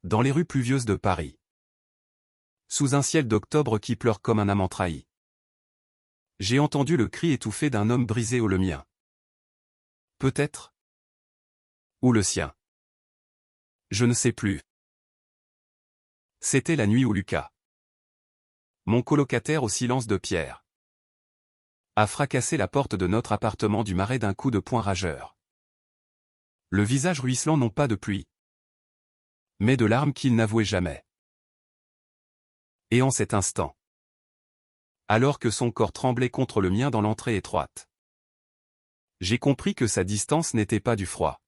Dans les rues pluvieuses de Paris. Sous un ciel d'octobre qui pleure comme un amant trahi. J'ai entendu le cri étouffé d'un homme brisé au le mien. Peut-être. Ou le sien. Je ne sais plus. C'était la nuit où Lucas, mon colocataire au silence de pierre, a fracassé la porte de notre appartement du Marais d'un coup de poing rageur. Le visage ruisselant non pas de pluie, mais de larmes qu'il n'avouait jamais. Et en cet instant, alors que son corps tremblait contre le mien dans l'entrée étroite, j'ai compris que sa distance n'était pas du froid,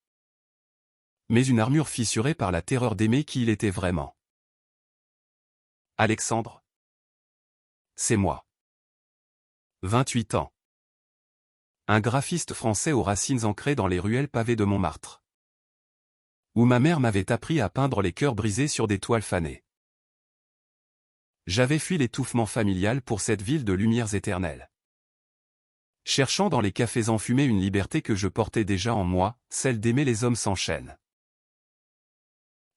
mais une armure fissurée par la terreur d'aimer qui il était vraiment. Alexandre. C'est moi. 28 ans. Un graphiste français aux racines ancrées dans les ruelles pavées de Montmartre, où ma mère m'avait appris à peindre les cœurs brisés sur des toiles fanées. J'avais fui l'étouffement familial pour cette ville de lumières éternelles, cherchant dans les cafés enfumés une liberté que je portais déjà en moi, celle d'aimer les hommes sans chaîne.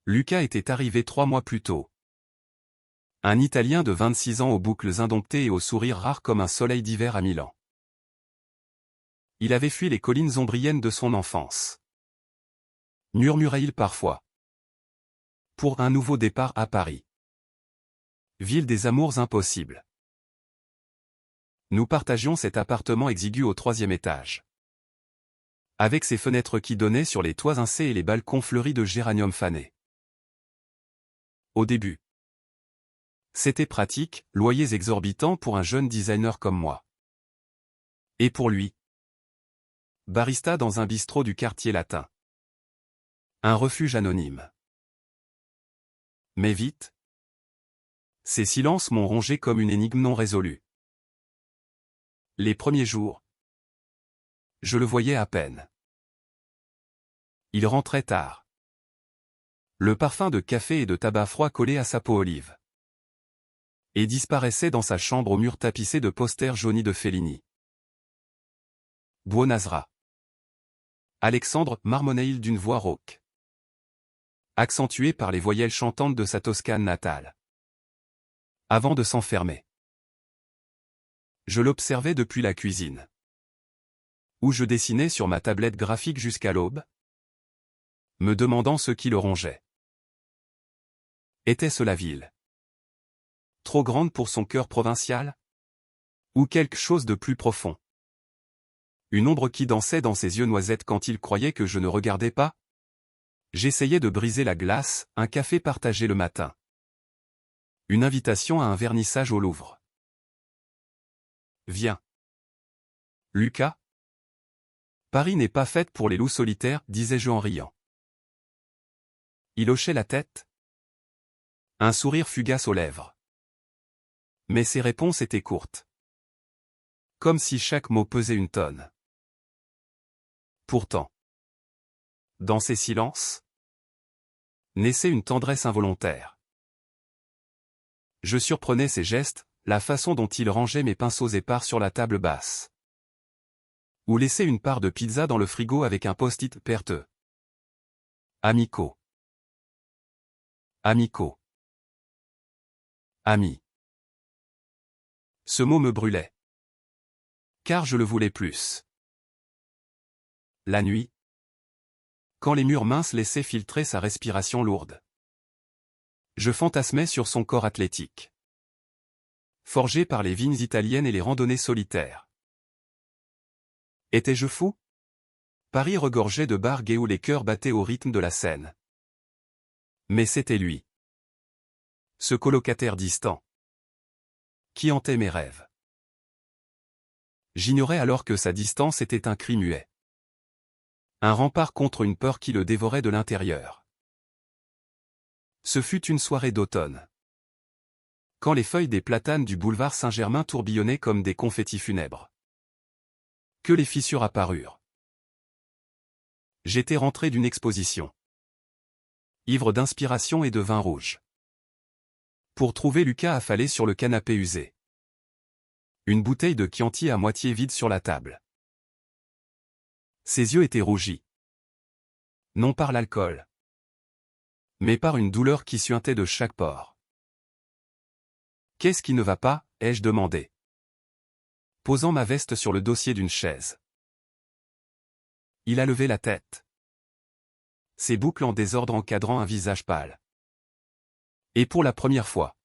Lucas était arrivé 3 mois plus tôt. Un Italien de 26 ans aux boucles indomptées et au sourire rare comme un soleil d'hiver à Milan. Il avait fui les collines ombriennes de son enfance, murmurait-il parfois, pour un nouveau départ à Paris. Ville des amours impossibles. Nous partagions cet appartement exigu au 3e étage, avec ses fenêtres qui donnaient sur les toits incés et les balcons fleuris de géraniums fanés. Au début, c'était pratique, loyers exorbitants pour un jeune designer comme moi. Et pour lui, barista dans un bistrot du quartier latin. Un refuge anonyme. Mais vite, ces silences m'ont rongé comme une énigme non résolue. Les premiers jours, je le voyais à peine. Il rentrait tard. Le parfum de café et de tabac froid collé à sa peau olive. Et disparaissait dans sa chambre aux murs tapissés de posters jaunis de Fellini. Buonasera. Alexandre, marmonnait-il d'une voix rauque, accentuée par les voyelles chantantes de sa Toscane natale. Avant de s'enfermer. Je l'observais depuis la cuisine, où je dessinais sur ma tablette graphique jusqu'à l'aube, me demandant ce qui le rongeait. Était-ce la ville, trop grande pour son cœur provincial? Ou quelque chose de plus profond? Une ombre qui dansait dans ses yeux noisettes quand il croyait que je ne regardais pas? J'essayais de briser la glace, un café partagé le matin. Une invitation à un vernissage au Louvre. Viens. Lucas? Paris n'est pas faite pour les loups solitaires, disais-je en riant. Il hochait la tête. Un sourire fugace aux lèvres. Mais ses réponses étaient courtes. Comme si chaque mot pesait une tonne. Pourtant, dans ces silences, naissait une tendresse involontaire. Je surprenais ses gestes, la façon dont il rangeait mes pinceaux épars sur la table basse. Ou laissait une part de pizza dans le frigo avec un post-it perteux. Amico. Amico. Ami. Ce mot me brûlait. Car je le voulais plus. La nuit, quand les murs minces laissaient filtrer sa respiration lourde, je fantasmais sur son corps athlétique, forgé par les vignes italiennes et les randonnées solitaires. Étais-je fou? Paris regorgeait de bars gays où les cœurs battaient au rythme de la scène. Mais c'était lui, ce colocataire distant, qui hantait mes rêves. J'ignorais alors que sa distance était un cri muet. Un rempart contre une peur qui le dévorait de l'intérieur. Ce fut une soirée d'automne, quand les feuilles des platanes du boulevard Saint-Germain tourbillonnaient comme des confettis funèbres, que les fissures apparurent. J'étais rentré d'une exposition, ivre d'inspiration et de vin rouge, pour trouver Lucas affalé sur le canapé usé. Une bouteille de Chianti à moitié vide sur la table. Ses yeux étaient rougis. Non par l'alcool, mais par une douleur qui suintait de chaque pore. « Qu'est-ce qui ne va pas ?» ai-je demandé, posant ma veste sur le dossier d'une chaise. Il a levé la tête. Ses boucles en désordre encadrant un visage pâle. Et pour la première fois,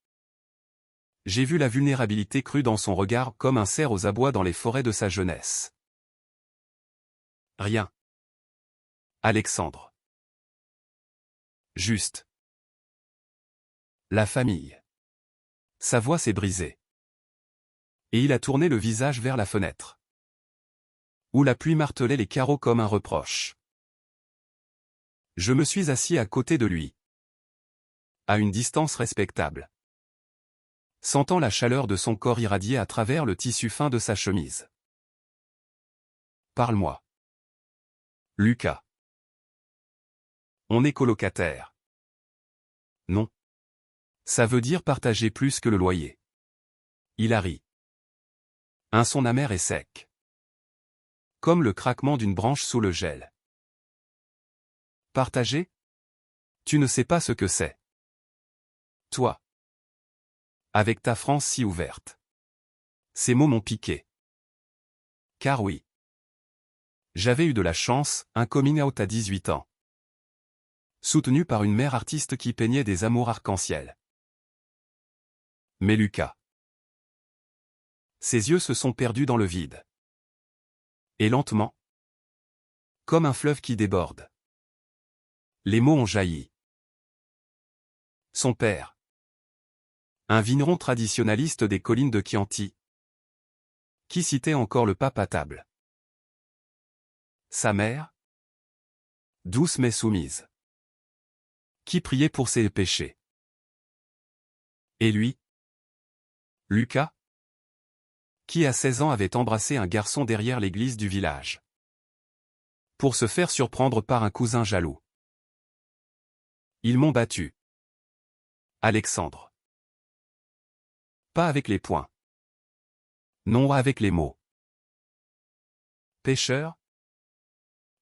j'ai vu la vulnérabilité crue dans son regard comme un cerf aux abois dans les forêts de sa jeunesse. Rien. Alexandre. Juste. La famille. Sa voix s'est brisée. Et il a tourné le visage vers la fenêtre, où la pluie martelait les carreaux comme un reproche. Je me suis assis à côté de lui, à une distance respectable, sentant la chaleur de son corps irradier à travers le tissu fin de sa chemise. Parle-moi. Lucas. On est colocataire. Non. Ça veut dire partager plus que le loyer. Il a ri. Un son amer et sec, comme le craquement d'une branche sous le gel. Partager? Tu ne sais pas ce que c'est. Toi. Avec ta France si ouverte. Ces mots m'ont piqué. Car oui. J'avais eu de la chance, un coming out à 18 ans. Soutenu par une mère artiste qui peignait des amours arc-en-ciel. Mais Lucas. Ses yeux se sont perdus dans le vide. Et lentement. Comme un fleuve qui déborde. Les mots ont jailli. Son père. Un vigneron traditionnaliste des collines de Chianti. Qui citait encore le pape à table. Sa mère. Douce mais soumise. Qui priait pour ses péchés. Et lui. Lucas. Qui à 16 ans avait embrassé un garçon derrière l'église du village. Pour se faire surprendre par un cousin jaloux. Ils m'ont battu. Alexandre. Pas avec les poings. Non avec les mots. Pécheur.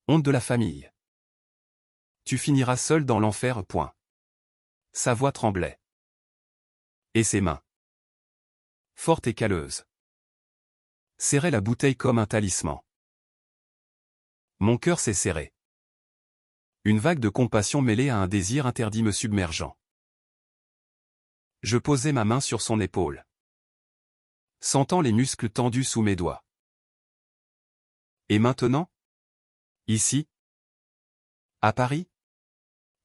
Honte de la famille. Tu finiras seul dans l'enfer. Point. Sa voix tremblait. Et ses mains, fortes et calleuses, serraient la bouteille comme un talisman. Mon cœur s'est serré. Une vague de compassion mêlée à un désir interdit me submergeant. Je posai ma main sur son épaule, sentant les muscles tendus sous mes doigts. Et maintenant? Ici? À Paris?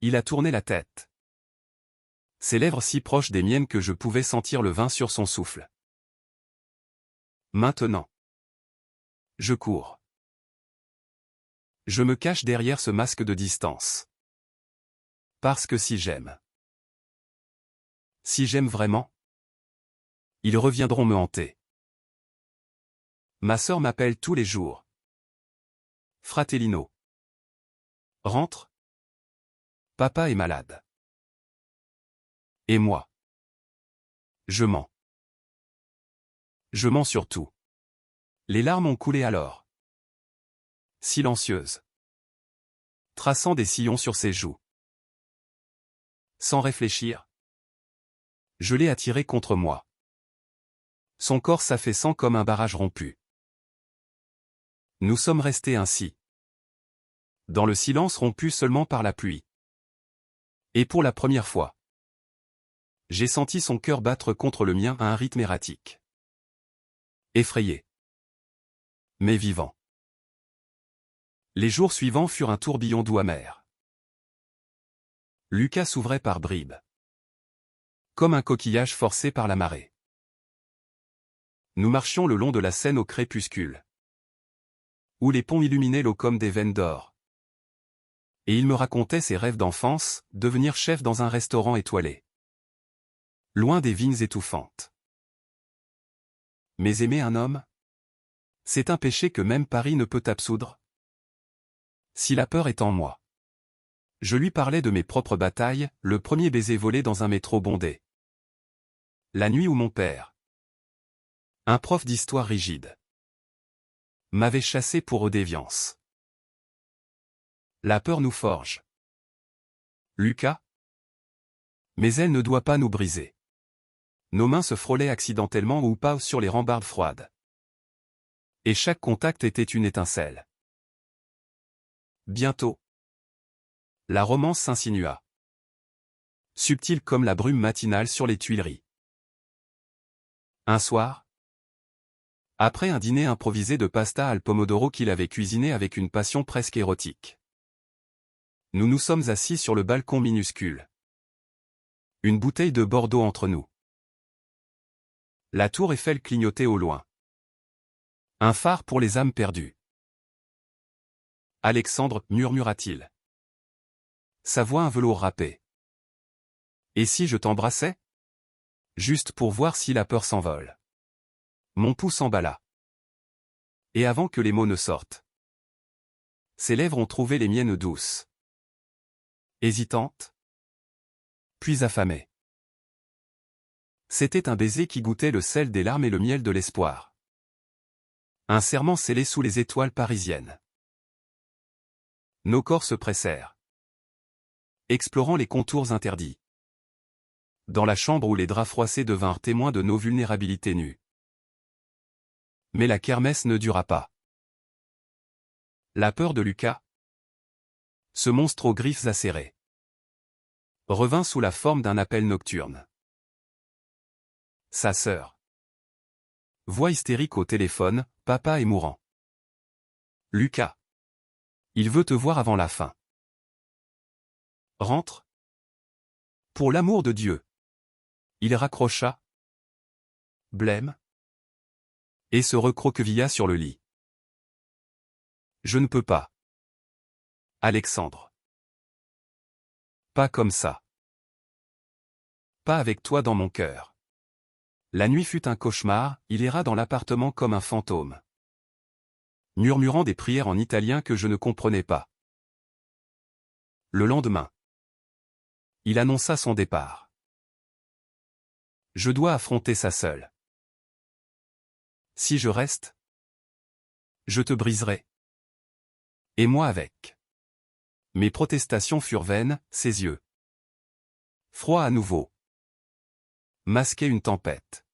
Il a tourné la tête. Ses lèvres si proches des miennes que je pouvais sentir le vin sur son souffle. Maintenant. Je cours. Je me cache derrière ce masque de distance. Parce que si j'aime vraiment, ils reviendront me hanter. Ma sœur m'appelle tous les jours. Fratellino. Rentre. Papa est malade. Et moi. Je mens. Je mens surtout. Les larmes ont coulé alors. Silencieuses. Traçant des sillons sur ses joues. Sans réfléchir. Je l'ai attiré contre moi. Son corps s'affaissant comme un barrage rompu. Nous sommes restés ainsi. Dans le silence rompu seulement par la pluie. Et pour la première fois, j'ai senti son cœur battre contre le mien à un rythme erratique. Effrayé. Mais vivant. Les jours suivants furent un tourbillon doux amer. Lucas s'ouvrait par bribes. Comme un coquillage forcé par la marée. Nous marchions le long de la Seine au crépuscule, où les ponts illuminaient l'eau comme des veines d'or. Et il me racontait ses rêves d'enfance, devenir chef dans un restaurant étoilé. Loin des vignes étouffantes. Mais aimer un homme? C'est un péché que même Paris ne peut absoudre. Si la peur est en moi. Je lui parlais de mes propres batailles, le premier baiser volé dans un métro bondé. La nuit où mon père, un prof d'histoire rigide, m'avait chassé pour déviance. La peur nous forge. Lucas? Mais elle ne doit pas nous briser. Nos mains se frôlaient accidentellement ou pas sur les rambardes froides. Et chaque contact était une étincelle. Bientôt, la romance s'insinua. Subtile comme la brume matinale sur les Tuileries. Un soir, après un dîner improvisé de pasta al pomodoro qu'il avait cuisiné avec une passion presque érotique, nous nous sommes assis sur le balcon minuscule. Une bouteille de Bordeaux entre nous. La tour Eiffel clignotait au loin. Un phare pour les âmes perdues. Alexandre, murmura-t-il. Sa voix un velours râpé. Et si je t'embrassais? Juste pour voir si la peur s'envole. Mon pouls s'emballa. Et avant que les mots ne sortent, ses lèvres ont trouvé les miennes douces. Hésitantes, puis affamées. C'était un baiser qui goûtait le sel des larmes et le miel de l'espoir. Un serment scellé sous les étoiles parisiennes. Nos corps se pressèrent, explorant les contours interdits. Dans la chambre où les draps froissés devinrent témoins de nos vulnérabilités nues. Mais la kermesse ne dura pas. La peur de Lucas, ce monstre aux griffes acérées, revint sous la forme d'un appel nocturne. Sa sœur. Voix hystérique au téléphone, papa est mourant. Lucas. Il veut te voir avant la fin. Rentre. Pour l'amour de Dieu. Il raccrocha. Blême. Et se recroquevilla sur le lit. Je ne peux pas. Alexandre. Pas comme ça. Pas avec toi dans mon cœur. La nuit fut un cauchemar, il erra dans l'appartement comme un fantôme. Murmurant des prières en italien que je ne comprenais pas. Le lendemain, il annonça son départ. Je dois affronter ça seul. Si je reste, je te briserai. Et moi avec. Mes protestations furent vaines, ses yeux. Froid à nouveau. Masquaient une tempête.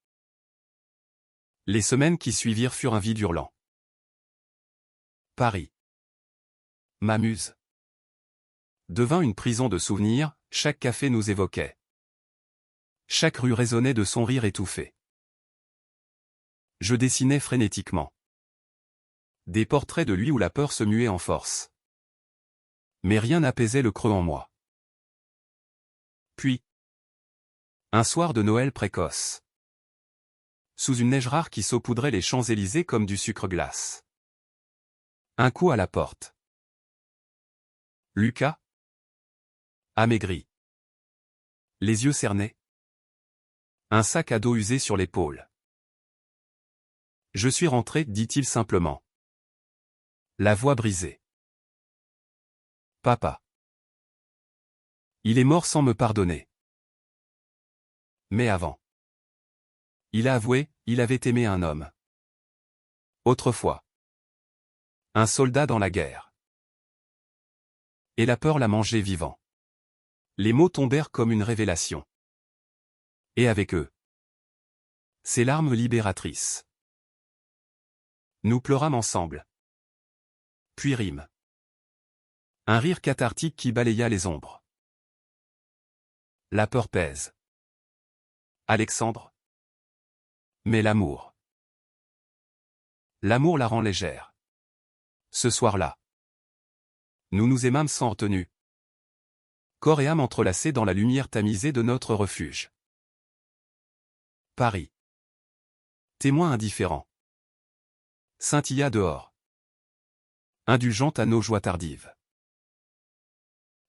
Les semaines qui suivirent furent un vide hurlant. Paris. M'amuse. Devint une prison de souvenirs, chaque café nous évoquait. Chaque rue résonnait de son rire étouffé. Je dessinais frénétiquement. Des portraits de lui où la peur se muait en force. Mais rien n'apaisait le creux en moi. Puis, un soir de Noël précoce. Sous une neige rare qui saupoudrait les Champs-Élysées comme du sucre glace. Un coup à la porte. Lucas? Amaigri. Les yeux cernés. Un sac à dos usé sur l'épaule. Je suis rentré, dit-il simplement. La voix brisée. Papa. Il est mort sans me pardonner. Mais avant. Il a avoué, il avait aimé un homme. Autrefois. Un soldat dans la guerre. Et la peur l'a mangé vivant. Les mots tombèrent comme une révélation. Et avec eux, ces larmes libératrices. Nous pleurâmes ensemble. Puis rime. Un rire cathartique qui balaya les ombres. La peur pèse. Alexandre. Mais l'amour. L'amour la rend légère. Ce soir-là. Nous nous aimâmes sans retenue. Corps et âme entrelacés dans la lumière tamisée de notre refuge. Paris. Témoin indifférent. Scintilla dehors. Indulgente à nos joies tardives.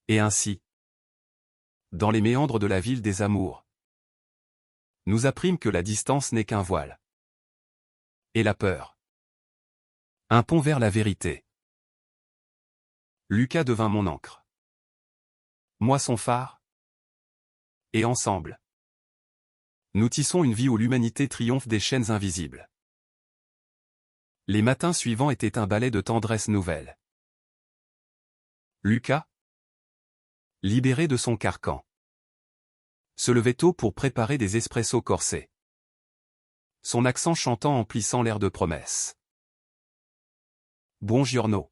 Et ainsi, dans les méandres de la ville des amours, nous apprîmes que la distance n'est qu'un voile. Et la peur. Un pont vers la vérité. Lucas devint mon ancre. Moi son phare. Et ensemble, nous tissons une vie où l'humanité triomphe des chaînes invisibles. Les matins suivants étaient un ballet de tendresse nouvelle. Lucas, libéré de son carcan. Se levait tôt pour préparer des espressos corsés. Son accent chantant emplissant l'air de promesse. Buongiorno.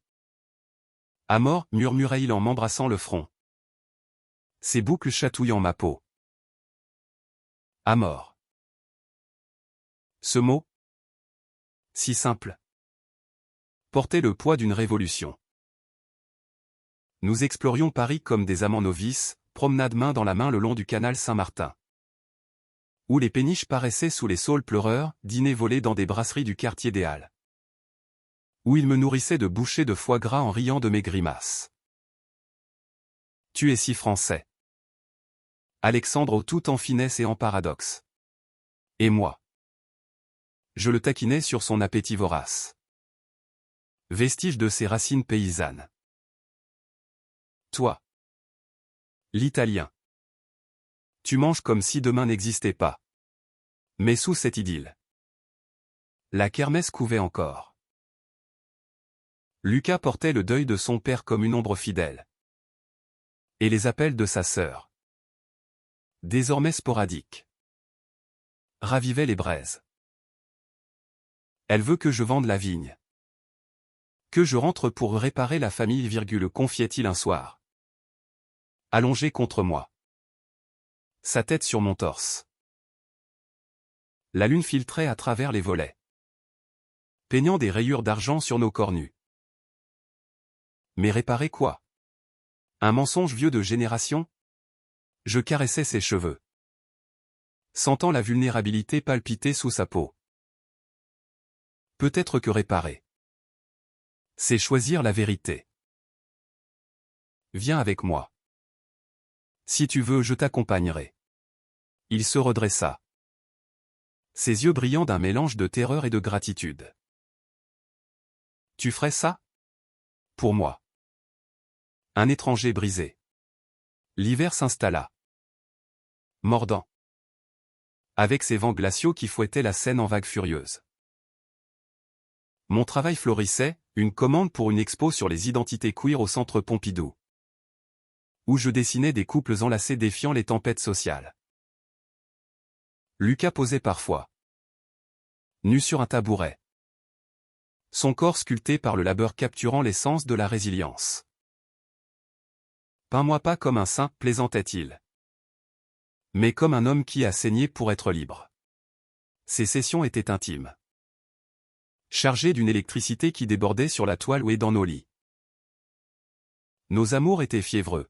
Amor, murmurait-il en m'embrassant le front. Ses boucles chatouillant ma peau. Amor. Ce mot, si simple, portait le poids d'une révolution. Nous explorions Paris comme des amants novices, promenade main dans la main le long du canal Saint-Martin. Où les péniches paraissaient sous les saules pleureurs, dîner volé dans des brasseries du quartier des Halles. Où il me nourrissait de bouchées de foie gras en riant de mes grimaces. Tu es si français. Alexandre tout en finesse et en paradoxe. Et moi. Je le taquinais sur son appétit vorace. Vestige de ses racines paysannes. Toi. L'italien. Tu manges comme si demain n'existait pas. Mais sous cette idylle. La kermesse couvait encore. Lucas portait le deuil de son père comme une ombre fidèle. Et les appels de sa sœur, désormais sporadiques, ravivaient les braises. Elle veut que je vende la vigne. Que je rentre pour réparer la famille, confiait-il un soir. Allongé contre moi. Sa tête sur mon torse. La lune filtrait à travers les volets, peignant des rayures d'argent sur nos corps nus. Mais réparer quoi? Un mensonge vieux de génération? Je caressais ses cheveux, sentant la vulnérabilité palpiter sous sa peau. Peut-être que réparer, c'est choisir la vérité. Viens avec moi. Si tu veux, je t'accompagnerai. Il se redressa. Ses yeux brillants d'un mélange de terreur et de gratitude. Tu ferais ça? Pour moi. Un étranger brisé. L'hiver s'installa. Mordant. Avec ses vents glaciaux qui fouettaient la Seine en vagues furieuses. Mon travail florissait, une commande pour une expo sur les identités queer au centre Pompidou. Où je dessinais des couples enlacés défiant les tempêtes sociales. Lucas posait parfois. Nu sur un tabouret. Son corps sculpté par le labeur capturant l'essence de la résilience. Peins-moi pas comme un saint, plaisantait-il. Mais comme un homme qui a saigné pour être libre. Ses sessions étaient intimes. Chargées d'une électricité qui débordait sur la toile et dans nos lits. Nos amours étaient fiévreux.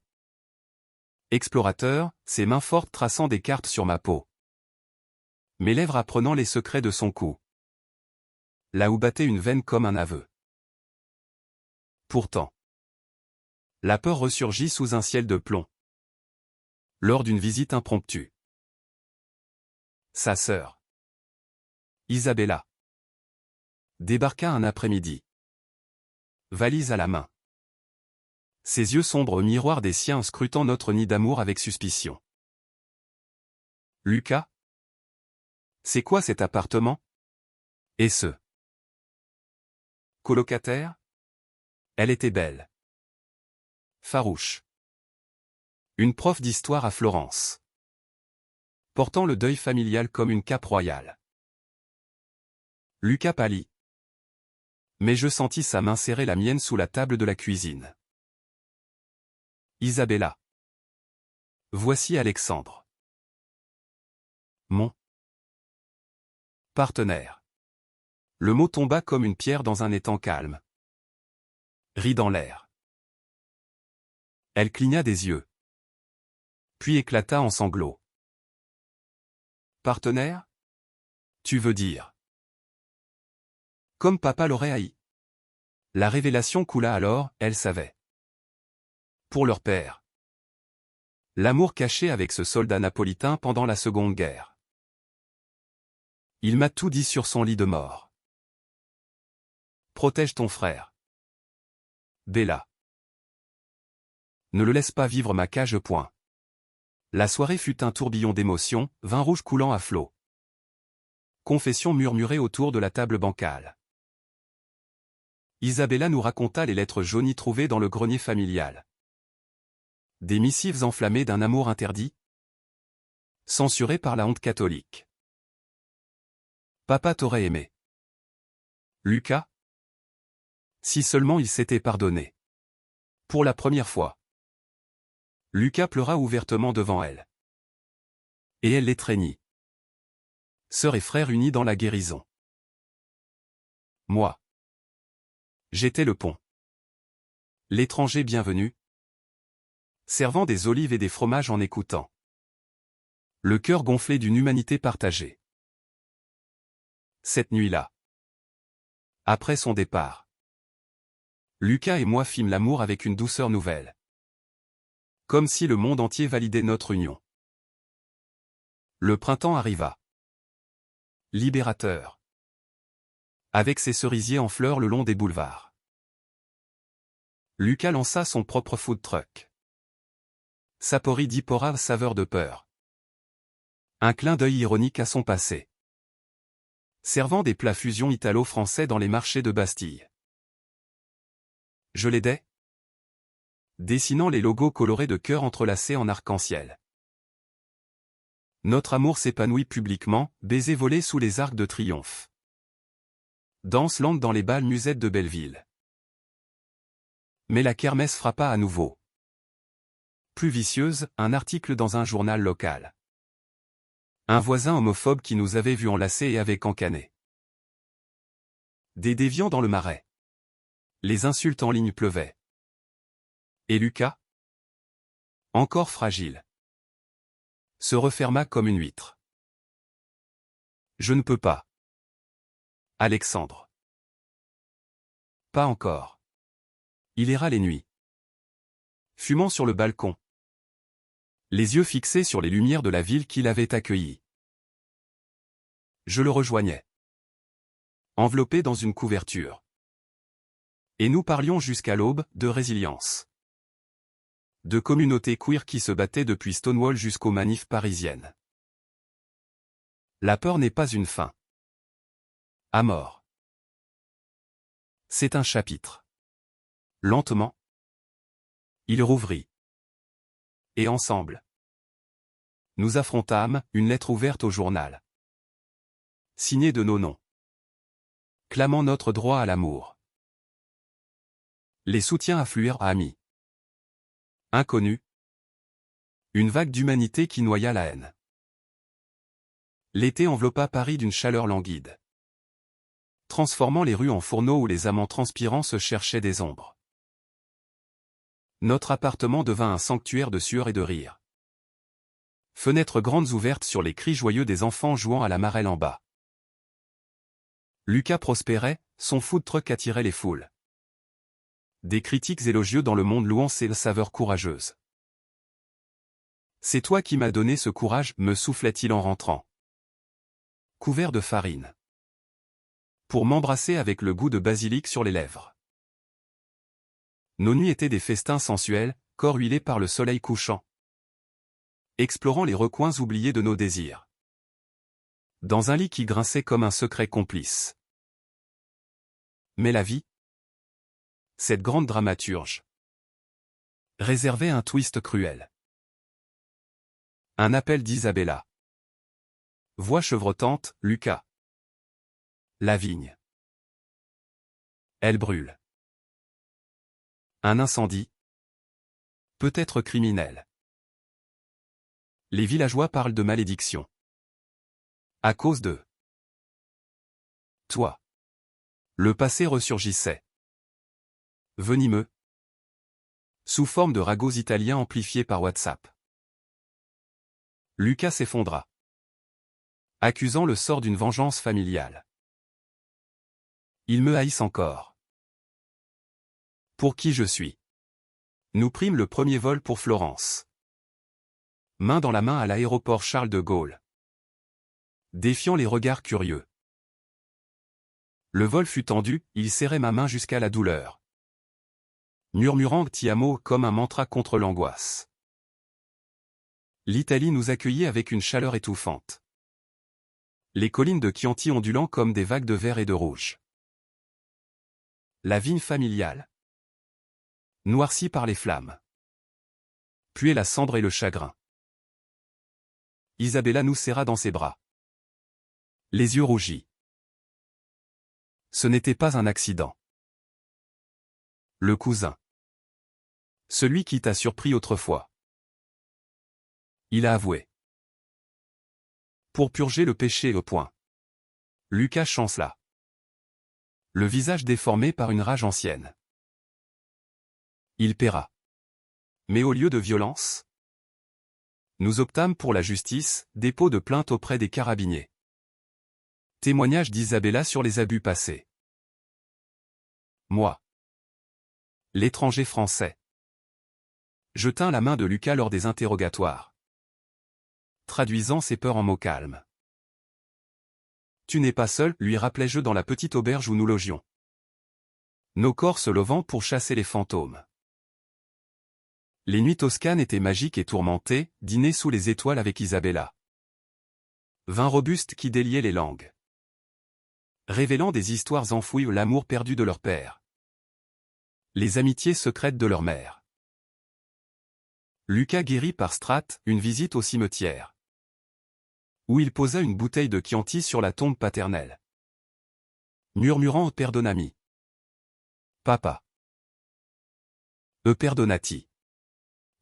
Explorateurs, ses mains fortes traçant des cartes sur ma peau. Mes lèvres apprenant les secrets de son cou. Là où battait une veine comme un aveu. Pourtant. La peur ressurgit sous un ciel de plomb. Lors d'une visite impromptue. Sa sœur, Isabella, débarqua un après-midi. Valise à la main. Ses yeux sombres au miroir des siens scrutant notre nid d'amour avec suspicion. Lucas? C'est quoi cet appartement? Et ce colocataire? Elle était belle. Farouche. Une prof d'histoire à Florence. Portant le deuil familial comme une cape royale. Lucas pâlit. Mais je sentis sa main serrer la mienne sous la table de la cuisine. Isabella. Voici Alexandre. Mon partenaire. Le mot tomba comme une pierre dans un étang calme. Rit dans l'air. Elle cligna des yeux. Puis éclata en sanglots. Partenaire? Tu veux dire? Comme papa l'aurait haï. La révélation coula alors, elle savait. Pour leur père. L'amour caché avec ce soldat napolitain pendant la Seconde Guerre. Il m'a tout dit sur son lit de mort. Protège ton frère. Bella. Ne le laisse pas vivre ma cage. Point. La soirée fut un tourbillon d'émotions, vin rouge coulant à flots. Confession murmurée autour de la table bancale. Isabella nous raconta les lettres jaunies trouvées dans le grenier familial. Des missives enflammées d'un amour interdit. Censuré par la honte catholique. Papa t'aurait aimé. Lucas? Si seulement il s'était pardonné. Pour la première fois. Lucas pleura ouvertement devant elle. Et elle l'étreignit. Sœur et frère unis dans la guérison. Moi. J'étais le pont. L'étranger bienvenu. Servant des olives et des fromages en écoutant. Le cœur gonflé d'une humanité partagée. Cette nuit-là. Après son départ. Lucas et moi fîmes l'amour avec une douceur nouvelle. Comme si le monde entier validait notre union. Le printemps arriva. Libérateur. Avec ses cerisiers en fleurs le long des boulevards. Lucas lança son propre food truck. Sapori d'Ipora saveur de peur. Un clin d'œil ironique à son passé. Servant des plats fusion italo-français dans les marchés de Bastille. Je l'aidais. Dessinant les logos colorés de cœurs entrelacés en arc-en-ciel. Notre amour s'épanouit publiquement, baisers volés sous les arcs de triomphe. Danse lente dans les bals musettes de Belleville. Mais la kermesse frappa à nouveau. Plus vicieuse, un article dans un journal local. Un voisin homophobe qui nous avait vus enlacés et avait cancané. Des déviants dans le marais. Les insultes en ligne pleuvaient. Et Lucas? Encore fragile. Se referma comme une huître. Je ne peux pas. Alexandre. Pas encore. Il ira les nuits. Fumant sur le balcon. Les yeux fixés sur les lumières de la ville qui l'avait accueilli. Je le rejoignais. Enveloppé dans une couverture. Et nous parlions jusqu'à l'aube de résilience. De communautés queer qui se battaient depuis Stonewall jusqu'aux manifs parisiennes. La peur n'est pas une fin. À mort. C'est un chapitre. Lentement. Il rouvrit. Et ensemble. Nous affrontâmes une lettre ouverte au journal. Signée de nos noms. Clamant notre droit à l'amour. Les soutiens affluèrent à amis. Inconnus. Une vague d'humanité qui noya la haine. L'été enveloppa Paris d'une chaleur languide. Transformant les rues en fourneaux où les amants transpirants se cherchaient des ombres. Notre appartement devint un sanctuaire de sueur et de rire. Fenêtres grandes ouvertes sur les cris joyeux des enfants jouant à la marelle en bas. Lucas prospérait, son food truck attirait les foules. Des critiques élogieux dans le monde louant ses saveurs courageuses. C'est toi qui m'as donné ce courage, me soufflait-il en rentrant. Couvert de farine. Pour m'embrasser avec le goût de basilic sur les lèvres. Nos nuits étaient des festins sensuels, corps huilés par le soleil couchant. Explorant les recoins oubliés de nos désirs. Dans un lit qui grinçait comme un secret complice. Mais la vie, cette grande dramaturge, réservait un twist cruel. Un appel d'Isabella. Voix chevrotante, Lucas. La vigne. Elle brûle. Un incendie. Peut-être criminel. Les villageois parlent de malédiction. À cause de toi. Le passé ressurgissait. Venimeux. Sous forme de ragots italiens amplifiés par WhatsApp. Lucas s'effondra. Accusant le sort d'une vengeance familiale. Ils me haïssent encore. Pour qui je suis. Nous prîmes le premier vol pour Florence. Main dans la main à l'aéroport Charles de Gaulle. Défiant les regards curieux. Le vol fut tendu, il serrait ma main jusqu'à la douleur. Murmurant Ti amo comme un mantra contre l'angoisse. L'Italie nous accueillait avec une chaleur étouffante. Les collines de Chianti ondulant comme des vagues de vert et de rouge. La vigne familiale. Noircie par les flammes. Puait la cendre et le chagrin. Isabella nous serra dans ses bras. Les yeux rougis. Ce n'était pas un accident. Le cousin. Celui qui t'a surpris autrefois. Il a avoué. Pour purger le péché au point. Lucas chancela. Le visage déformé par une rage ancienne. Il paiera. Mais au lieu de violence, nous optâmes pour la justice, dépôt de plainte auprès des carabiniers. Témoignage d'Isabella sur les abus passés. Moi. L'étranger français. Je tins la main de Lucas lors des interrogatoires, traduisant ses peurs en mots calmes. Tu n'es pas seul, lui rappelai-je dans la petite auberge où nous logions. Nos corps se levant pour chasser les fantômes. Les nuits toscanes étaient magiques et tourmentées, dîner sous les étoiles avec Isabella. Vin robuste qui déliait les langues. Révélant des histoires enfouies l'amour perdu de leur père. Les amitiés secrètes de leur mère. Lucas guérit par Strat, une visite au cimetière. Où il posa une bouteille de Chianti sur la tombe paternelle. Murmurant « Perdonami. Papa. Perdonati.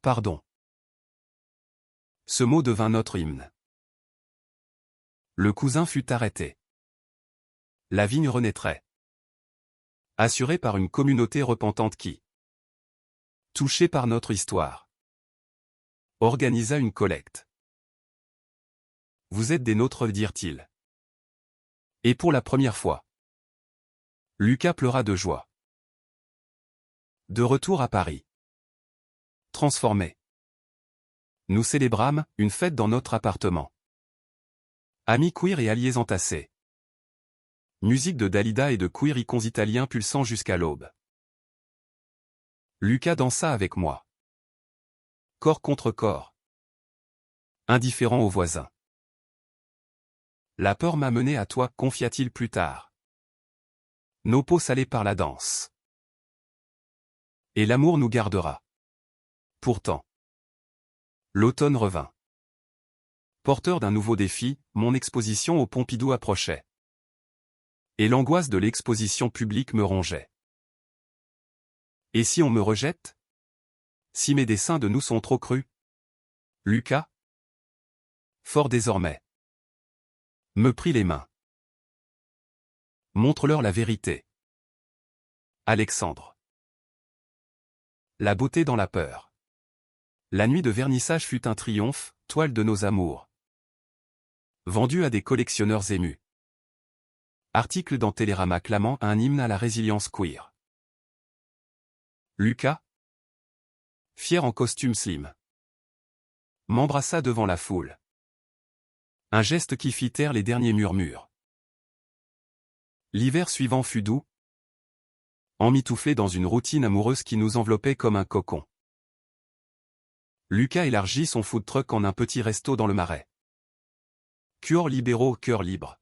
Pardon. » Ce mot devint notre hymne. Le cousin fut arrêté. La vigne renaîtrait. Assurée par une communauté repentante qui, touchée par notre histoire, organisa une collecte. Vous êtes des nôtres, dirent-ils. Et pour la première fois, Lucas pleura de joie. De retour à Paris. Transformé. Nous célébrâmes une fête dans notre appartement. Amis queer et alliés entassés. Musique de Dalida et de queer icons italiens pulsant jusqu'à l'aube. Lucas dansa avec moi. Corps contre corps. Indifférent aux voisins. La peur m'a mené à toi, confia-t-il plus tard. Nos peaux salées par la danse. Et l'amour nous gardera. Pourtant. L'automne revint. Porteur d'un nouveau défi, mon exposition au Pompidou approchait. Et l'angoisse de l'exposition publique me rongeait. Et si on me rejette? Si mes dessins de nous sont trop crus? Lucas? Fort désormais. Me prit les mains. Montre-leur la vérité. Alexandre. La beauté dans la peur. La nuit de vernissage fut un triomphe, toile de nos amours. Vendue à des collectionneurs émus. Article dans Télérama clamant un hymne à la résilience queer. Lucas, fier en costume slim, m'embrassa devant la foule. Un geste qui fit taire les derniers murmures. L'hiver suivant fut doux, emmitouflé dans une routine amoureuse qui nous enveloppait comme un cocon. Lucas élargit son food truck en un petit resto dans le Marais. Cœur libéraux, cœur libre.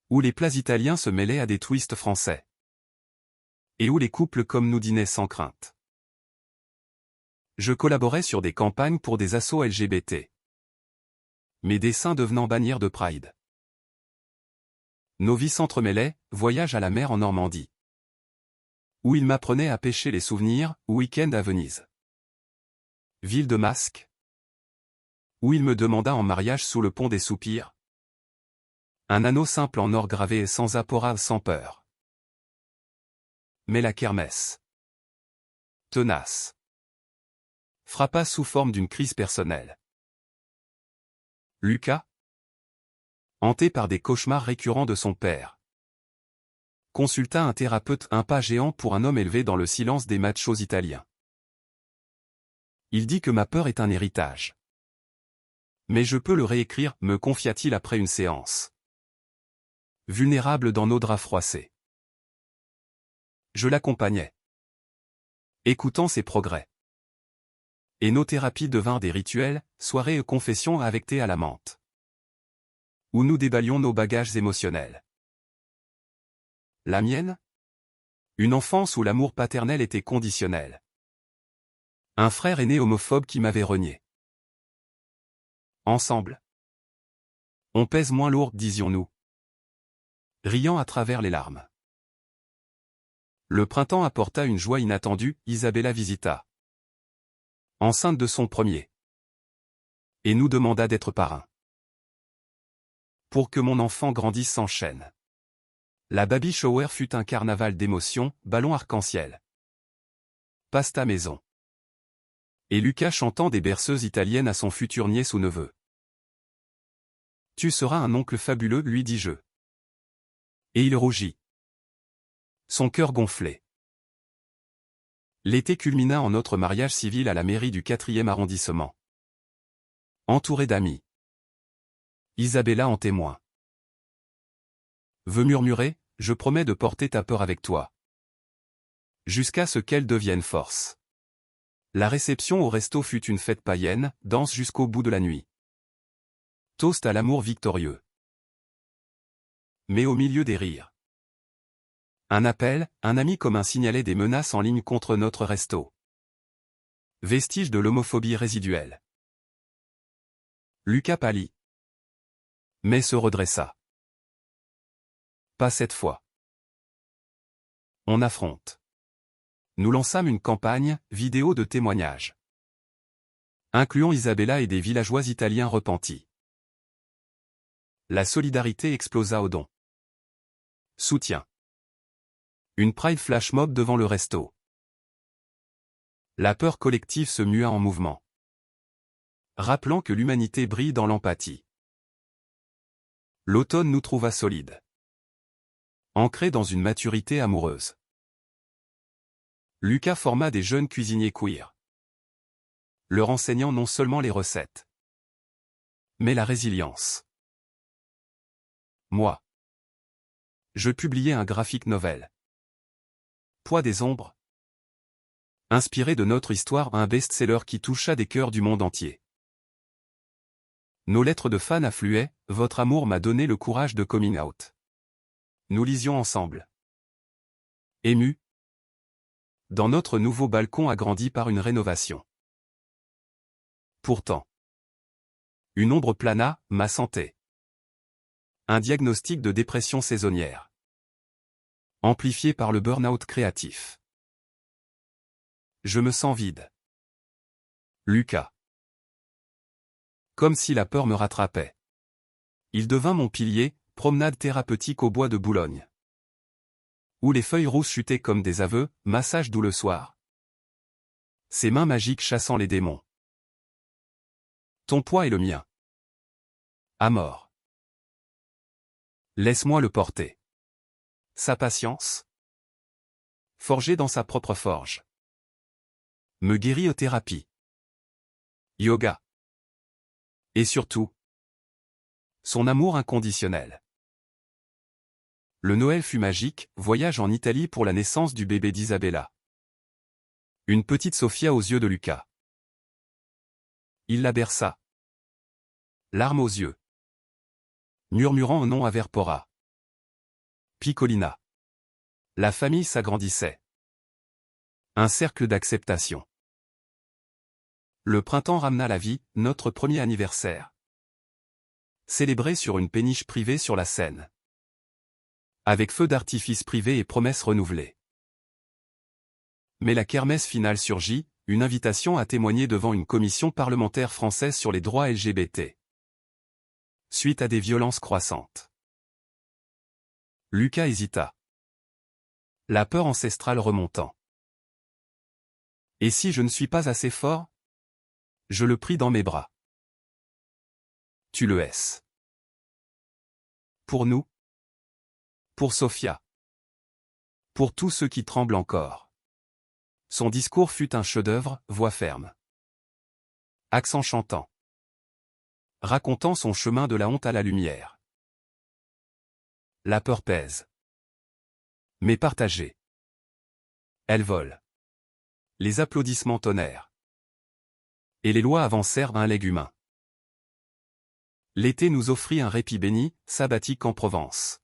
Où les plats italiens se mêlaient à des twists français. Et où les couples comme nous dînaient sans crainte. Je collaborais sur des campagnes pour des assos LGBT. Mes dessins devenant bannières de Pride. Nos vies s'entremêlaient, voyage à la mer en Normandie. Où il m'apprenait à pêcher les souvenirs, week-end à Venise. Ville de masques. Où il me demanda en mariage sous le pont des soupirs. Un anneau simple en or gravé et sans apora, sans peur. Mais la kermesse, tenace, frappa sous forme d'une crise personnelle. Lucas, hanté par des cauchemars récurrents de son père, consulta un thérapeute, un pas géant pour un homme élevé dans le silence des machos italiens. Il dit que ma peur est un héritage. Mais je peux le réécrire, me confia-t-il après une séance. Vulnérable dans nos draps froissés. Je l'accompagnais. Écoutant ses progrès. Et nos thérapies devinrent des rituels, soirées et confessions avec thé à la menthe. Où nous déballions nos bagages émotionnels. La mienne? Une enfance où l'amour paternel était conditionnel. Un frère aîné homophobe qui m'avait renié. Ensemble. On pèse moins lourd, disions-nous. Riant à travers les larmes. Le printemps apporta une joie inattendue, Isabella visita. Enceinte de son premier. Et nous demanda d'être parrain. Pour que mon enfant grandisse sans chaîne. La baby shower fut un carnaval d'émotions, ballons arc-en-ciel. Pasta maison. Et Lucas chantant des berceuses italiennes à son futur nièce ou neveu. Tu seras un oncle fabuleux, lui dis-je. Et il rougit. Son cœur gonflait. L'été culmina en notre mariage civil à la mairie du 4e arrondissement. Entouré d'amis. Isabella en témoin. Veux murmurer, je promets de porter ta peur avec toi. Jusqu'à ce qu'elle devienne force. La réception au resto fut une fête païenne, danse jusqu'au bout de la nuit. Toast à l'amour victorieux. Mais au milieu des rires. Un appel, un ami commun signalait des menaces en ligne contre notre resto. Vestige de l'homophobie résiduelle. Lucas pâlit. Mais se redressa. Pas cette fois. On affronte. Nous lançâmes une campagne, vidéo de témoignages. Incluant Isabella et des villageois italiens repentis. La solidarité explosa aux dons. Soutien. Une pride flash mob devant le resto. La peur collective se mua en mouvement. Rappelant que l'humanité brille dans l'empathie. L'automne nous trouva solides. Ancrés dans une maturité amoureuse. Lucas forma des jeunes cuisiniers queer. Leur enseignant non seulement les recettes, mais la résilience. Moi. Je publiais un graphic novel. Poids des ombres. Inspiré de notre histoire, un best-seller qui toucha des cœurs du monde entier. Nos lettres de fans affluaient, votre amour m'a donné le courage de coming out. Nous lisions ensemble. Émus. Dans notre nouveau balcon agrandi par une rénovation. Pourtant. Une ombre plana, ma santé. Un diagnostic de dépression saisonnière. Amplifié par le burn-out créatif. Je me sens vide. Lucas. Comme si la peur me rattrapait. Il devint mon pilier, promenade thérapeutique au bois de Boulogne. Où les feuilles rousses chutaient comme des aveux, massage doux le soir. Ses mains magiques chassant les démons. Ton poids est le mien. À mort. Laisse-moi le porter. Sa patience. Forgé dans sa propre forge. Me guérit aux thérapies. Yoga. Et surtout. Son amour inconditionnel. Le Noël fut magique, voyage en Italie pour la naissance du bébé d'Isabella. Une petite Sofia aux yeux de Lucas. Il la berça. Larmes aux yeux. Murmurant un nom à Verpora. Piccolina. La famille s'agrandissait. Un cercle d'acceptation. Le printemps ramena la vie, notre premier anniversaire. Célébré sur une péniche privée sur la Seine. Avec feux d'artifice privés et promesses renouvelées. Mais la kermesse finale surgit, une invitation à témoigner devant une commission parlementaire française sur les droits LGBT. Suite à des violences croissantes. Lucas hésita. La peur ancestrale remontant. Et si je ne suis pas assez fort? Je le pris dans mes bras. Tu le es. Pour nous. Pour Sofia. Pour tous ceux qui tremblent encore. Son discours fut un chef-d'œuvre, voix ferme. Accent chantant. Racontant son chemin de la honte à la lumière. La peur pèse. Mais partagée. Elle vole. Les applaudissements tonnèrent. Et les lois avancèrent à un legs humain. L'été nous offrit un répit béni, sabbatique en Provence.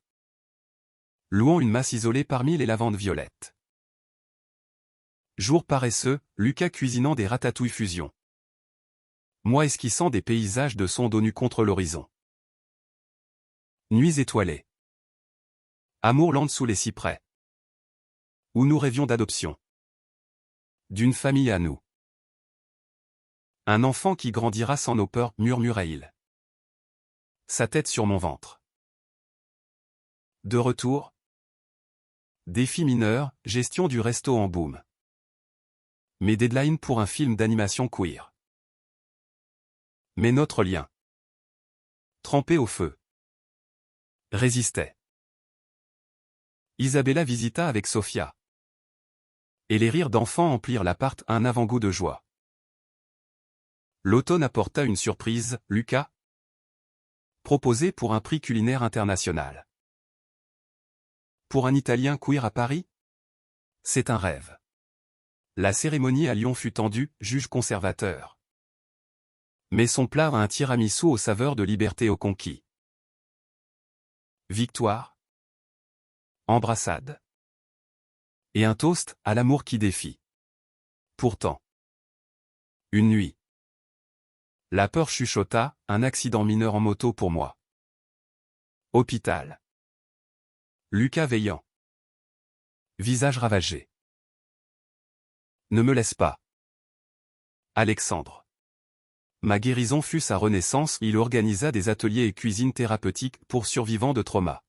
Louant une masse isolée parmi les lavandes violettes. Jour paresseux, Lucas cuisinant des ratatouilles fusion. Moi esquissant des paysages de son dos nu contre l'horizon. Nuits étoilées. Amourland sous les cyprès. Où nous rêvions d'adoption. D'une famille à nous. Un enfant qui grandira sans nos peurs, murmurait-il. Sa tête sur mon ventre. De retour. Défi mineur, gestion du resto en boom. Mes deadlines pour un film d'animation queer. Mais notre lien. Trempé au feu. Résistait. Isabella visita avec Sophia. Et les rires d'enfants emplirent l'appart, un avant-goût de joie. L'automne apporta une surprise, Lucas. Proposé pour un prix culinaire international. Pour un Italien queer à Paris? C'est un rêve. La cérémonie à Lyon fut tendue, juge conservateur. Mais son plat a un tiramisu aux saveurs de liberté au conquis. Victoire. Embrassade. Et un toast à l'amour qui défie. Pourtant. Une nuit. La peur chuchota, un accident mineur en moto pour moi. Hôpital. Lucas veillant. Visage ravagé. Ne me laisse pas. Alexandre. Ma guérison fut sa renaissance, il organisa des ateliers et cuisines thérapeutiques pour survivants de trauma.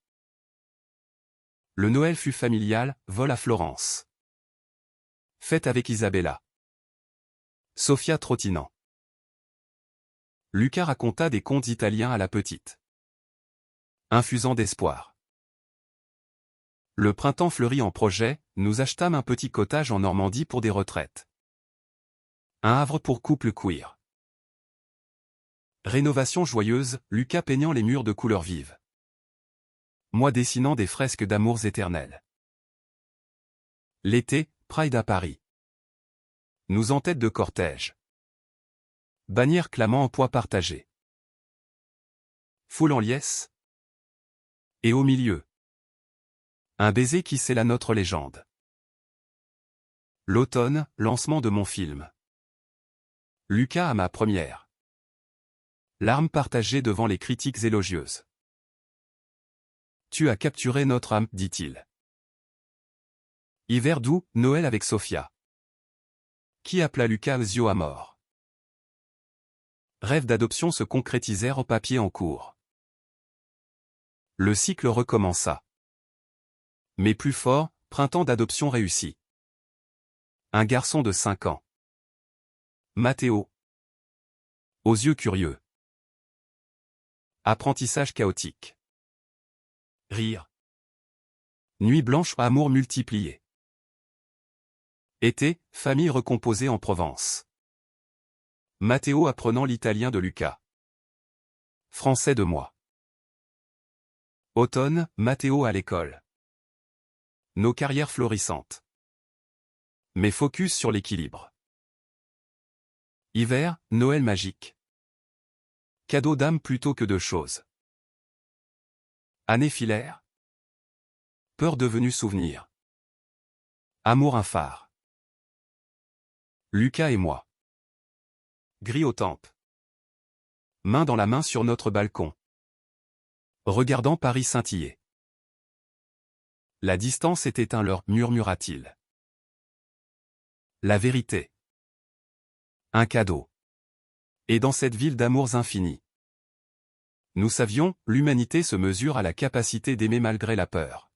Le Noël fut familial, vol à Florence. Fête avec Isabella. Sophia trottinant. Lucas raconta des contes italiens à la petite. Infusant d'espoir. Le printemps fleurit en projet, nous achetâmes un petit cottage en Normandie pour des retraites. Un havre pour couple queer. Rénovation joyeuse, Lucas peignant les murs de couleurs vives. Moi dessinant des fresques d'amours éternels. L'été, Pride à Paris. Nous en tête de cortège. Bannière clamant en poids partagé. Foule en liesse. Et au milieu. Un baiser qui scella notre légende. L'automne, lancement de mon film. Lucas à ma première. Larmes partagées devant les critiques élogieuses. Tu as capturé notre âme, dit-il. Hiver doux, Noël avec Sophia. Qui appela Lucas Zio à mort. Rêves d'adoption se concrétisèrent au papier en cours. Le cycle recommença. Mais plus fort, printemps d'adoption réussi. Un garçon de 5 ans. Matteo. Aux yeux curieux. Apprentissage chaotique. Rire. Nuit blanche, amour multiplié. Été, famille recomposée en Provence. Matteo apprenant l'italien de Lucas. Français de moi. Automne, Matteo à l'école. Nos carrières florissantes. Mais focus sur l'équilibre. Hiver, Noël magique. Cadeau d'âme plutôt que de choses. Année filaire. Peur devenue souvenir. Amour un phare. Lucas et moi. Gris aux tempes. Main dans la main sur notre balcon. Regardant Paris scintiller. La distance est éteint l'heure, murmura-t-il. La vérité. Un cadeau. Et dans cette ville d'amours infinis. Nous savions, l'humanité se mesure à la capacité d'aimer malgré la peur.